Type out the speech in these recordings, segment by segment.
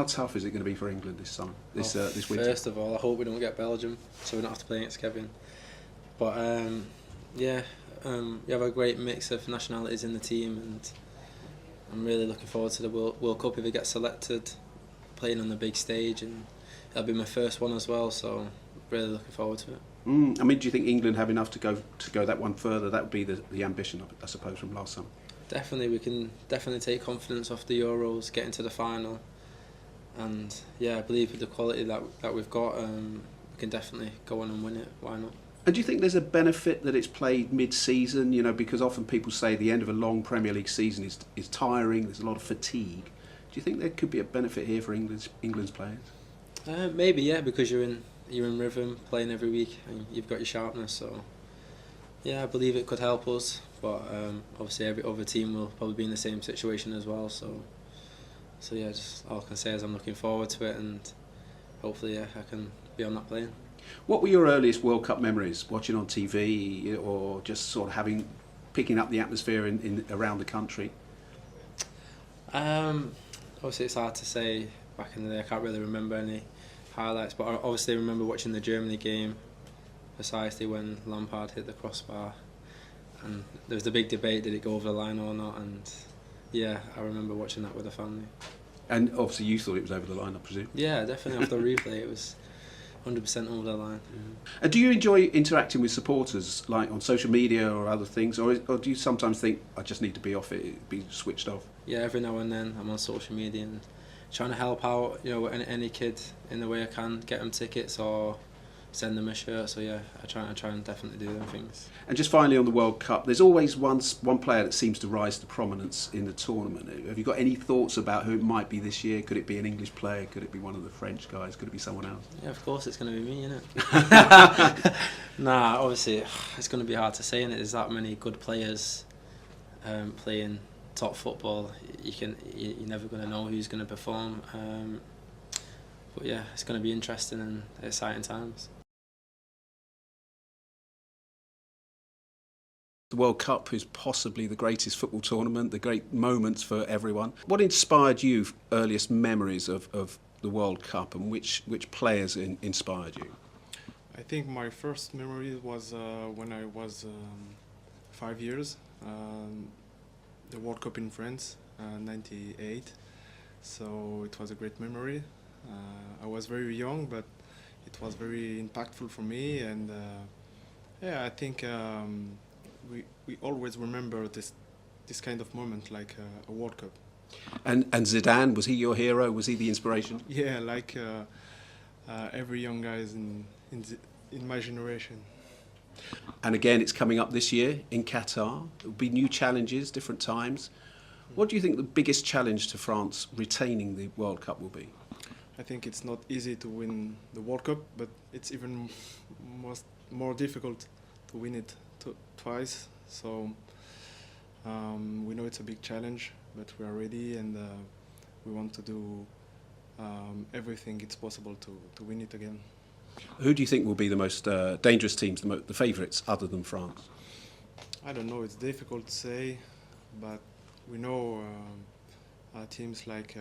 How tough is it going to be for England this summer, this winter? First of all, I hope we don't get Belgium, so we don't have to play against Kevin. But yeah, we have a great mix of nationalities in the team, and I'm really looking forward to the World Cup if it gets selected, playing on the big stage, and it'll be my first one as well. So really looking forward to it. I mean, do you think England have enough to go that one further? That would be the ambition, I suppose, from last summer. Definitely, we can definitely take confidence off the Euros, get into the final, and yeah, I believe with the quality that we've got, we can definitely go on and win it. Why not? And do you think there's a benefit that it's played mid-season? You know, because often people say the end of a long Premier League season is tiring. There's a lot of fatigue. Do you think there could be a benefit here for England's players? Maybe, yeah, because you're in rhythm, playing every week, and you've got your sharpness. So yeah, I believe it could help us. But obviously, every other team will probably be in the same situation as well. So yeah, just all I can say is I'm looking forward to it, and hopefully, yeah, I can be on that plane. What were your earliest World Cup memories? Watching on TV, or just sort of picking up the atmosphere in around the country? Obviously, it's hard to say. Back in the day, I can't really remember any highlights, but I obviously remember watching the Germany game, precisely when Lampard hit the crossbar, and there was the big debate: did it go over the line or not? And yeah, I remember watching that with the family. And obviously, you thought it was over the line, I presume. Yeah, definitely. After the replay, it was 100% over the line. And do you enjoy interacting with supporters, like on social media or other things, or do you sometimes think I just need to be off it, be switched off? Yeah, every now and then I'm on social media and trying to help out, any kid in the way I can, get them tickets or send them a shirt. So yeah, I try and definitely do them things. And just finally on the World Cup, there's always one player that seems to rise to prominence in the tournament. Have you got any thoughts about who it might be this year? Could it be an English player? Could it be one of the French guys? Could it be someone else? Yeah, of course it's going to be me, innit? Nah, obviously it's going to be hard to say, innit? There's that many good players playing top football. You're never going to know who's going to perform. But yeah, it's going to be interesting and exciting times. The World Cup is possibly the greatest football tournament, the great moments for everyone. What inspired you, earliest memories of the World Cup, and which players inspired you? I think my first memory was when I was 5 years, the World Cup in France, '98. So it was a great memory. I was very young, but it was very impactful for me, and yeah, I think we always remember this kind of moment, like a World Cup. And Zidane, was he your hero? Was he the inspiration? Yeah, like every young guy in my generation. And again, it's coming up this year in Qatar. There'll be new challenges, different times. What do you think the biggest challenge to France retaining the World Cup will be? I think it's not easy to win the World Cup, but it's even more difficult to win it twice. So we know it's a big challenge, but we are ready, and we want to do everything it's possible to win it again. Who do you think will be the most dangerous teams, the favourites, other than France? I don't know, it's difficult to say, but we know teams like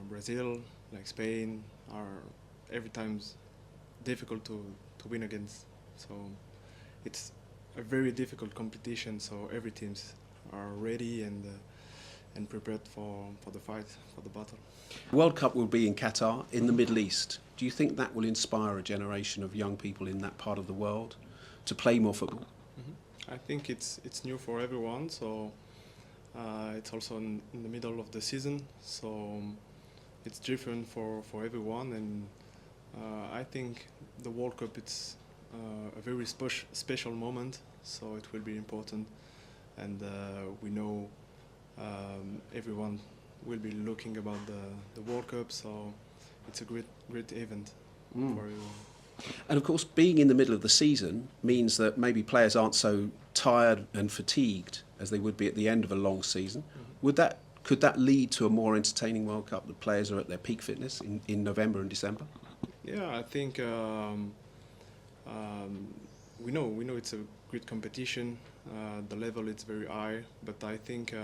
Brazil, like Spain, are every time difficult to win against. So it's a very difficult competition, so every teams are ready and prepared for the fight, for the battle. World Cup will be in Qatar, in the Middle East. Do you think that will inspire a generation of young people in that part of the world to play more football? I think it's new for everyone, so it's also in the middle of the season, so it's different for everyone, and I think the World Cup, it's a very special moment, so it will be important, and we know everyone will be looking about the World Cup, so it's a great event for everyone. And of course, being in the middle of the season means that maybe players aren't so tired and fatigued as they would be at the end of a long season. Could that lead to a more entertaining World Cup? The players are at their peak fitness in November and December. Yeah, I think we know it's a great competition. The level is very high, but I think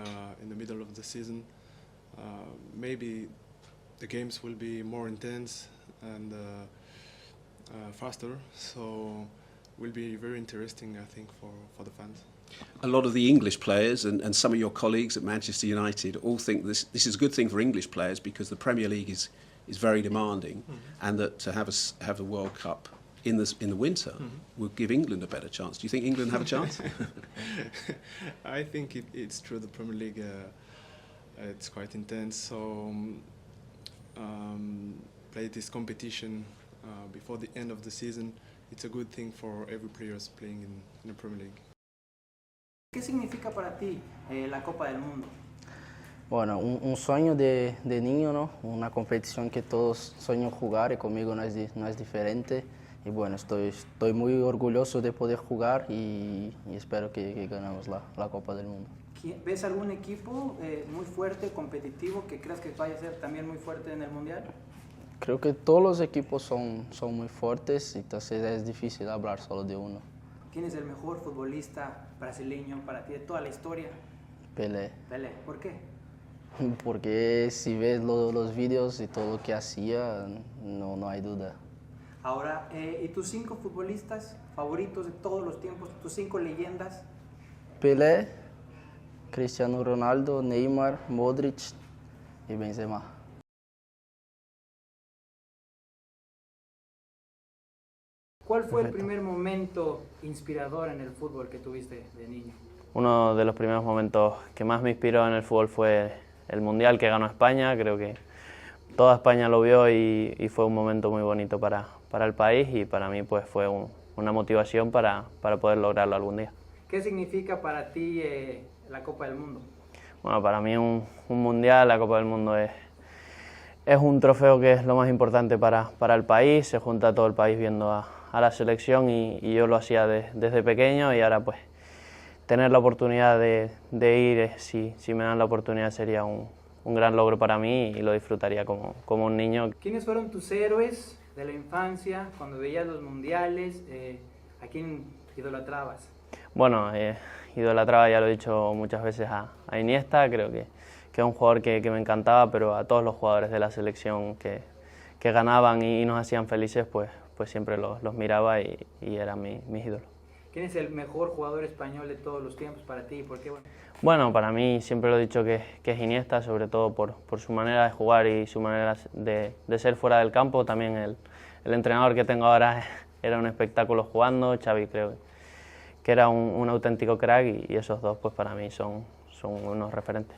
in the middle of the season, maybe the games will be more intense and faster, so will be very interesting, I think, for the fans. A lot of the English players and some of your colleagues at Manchester United all think this is a good thing for English players because the Premier League is very demanding, and that to have a World Cup in the winter will give England a better chance. Do you think England have a chance? I think it's true. The Premier League it's quite intense, so play this competition before the end of the season. It's a good thing for every player playing in the Premier League. ¿Qué significa para ti la Copa del Mundo? Bueno, un sueño de niño, ¿no? Una competición que todos sueñan jugar y conmigo no es diferente. Y bueno, estoy muy orgulloso de poder jugar y espero que ganemos la Copa del Mundo. ¿Ves algún equipo muy fuerte, competitivo, que creas que vaya a ser también muy fuerte en el Mundial? Creo que todos los equipos son muy fuertes, entonces es difícil hablar solo de uno. ¿Quién es el mejor futbolista brasileño para ti de toda la historia? Pelé. Pelé. ¿Por qué? Porque si ves los vídeos y todo lo que hacía, no hay duda. Ahora, ¿y tus 5 futbolistas favoritos de todos los tiempos, tus 5 leyendas? Pelé, Cristiano Ronaldo, Neymar, Modric y Benzema. ¿Cuál fue el primer momento inspirador en el fútbol que tuviste de niño? Uno de los primeros momentos que más me inspiró en el fútbol fue el Mundial que ganó España. Creo que toda España lo vio y fue un momento muy bonito para el país, y para mí pues fue una motivación para poder lograrlo algún día. ¿Qué significa para ti la Copa del Mundo? Bueno, para mí un Mundial, la Copa del Mundo es un trofeo que es lo más importante para el país. Se junta todo el país viendo a la selección y yo lo hacía desde pequeño, y ahora pues tener la oportunidad de ir, si me dan la oportunidad, sería un gran logro para mí y lo disfrutaría como un niño. ¿Quiénes fueron tus héroes de la infancia cuando veías los mundiales? ¿A quién idolatrabas? Bueno, idolatraba, ya lo he dicho muchas veces, a Iniesta. Creo que es un jugador que me encantaba, pero a todos los jugadores de la selección que ganaban y nos hacían felices, pues siempre los miraba y eran mis ídolos. ¿Quién es el mejor jugador español de todos los tiempos para ti? ¿Por qué? Bueno, para mí siempre lo he dicho que es Iniesta, sobre todo por su manera de jugar y su manera de ser fuera del campo. También el entrenador que tengo ahora era un espectáculo jugando. Xavi creo que era un auténtico crack, y esos dos pues para mí son unos referentes.